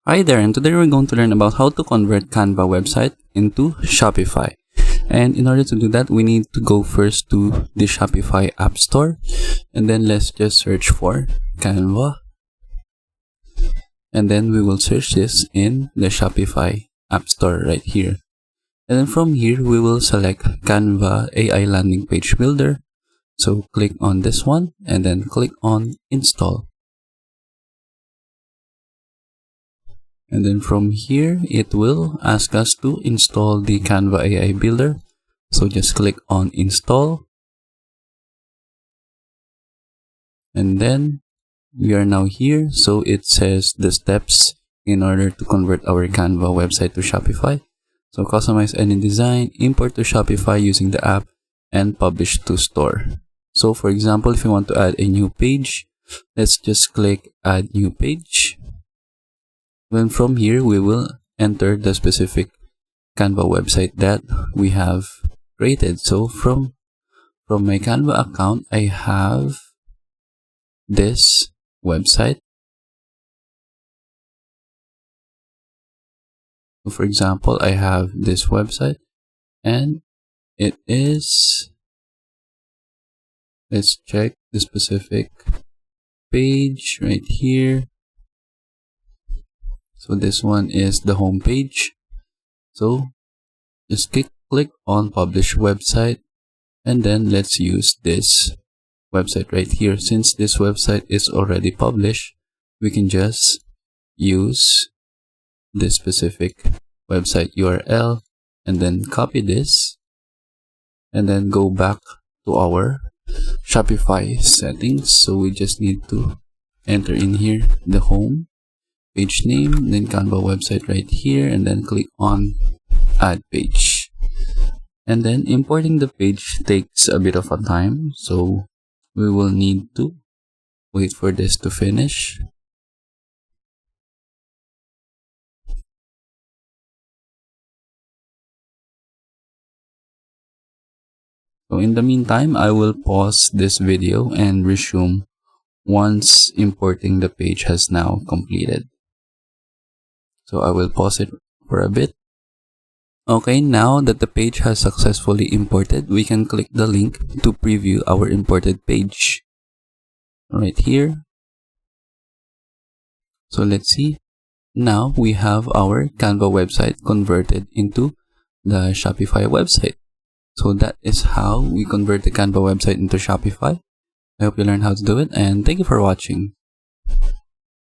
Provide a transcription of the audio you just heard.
Hi there, and today we're going to learn about how to convert Canva website into Shopify. And in order to do that, we need to go first to the Shopify App Store, and then let's just search for Canva, and then we will search this in the Shopify App Store right here. And then from here, we will select Canva AI Landing Page Builder. So click on this one, and then click on Install. And then from here, it will ask us to install the Canva AI Builder. So just click on Install. And then we are now here. So it says the steps in order to convert our Canva website to Shopify. So customize any design, import to Shopify using the app, and publish to store. So for example, if you want to add a new page, let's just click Add New Page. Then from here, we will enter the specific Canva website that we have created. So from my Canva account, I have this website. So for example, I have this website, and it is, let's check the specific page right here. So this one is the home page. So just click on Publish Website, and then let's use this website right here. Since this website is already published, we can just use this specific website URL and then copy this and then go back to our Shopify settings. So we just need to enter in here the home page name, then Canva website right here, and then click on Add Page. And then importing the page takes a bit of a time, so we will need to wait for this to finish. So in the meantime, I will pause this video and resume once importing the page has now completed. So I will pause it for a bit. Okay, now that the page has successfully imported, we can click the link to preview our imported page right here. So let's see. Now we have our Canva website converted into the Shopify website. So that is how we convert the Canva website into Shopify. I hope you learned how to do it, and thank you for watching.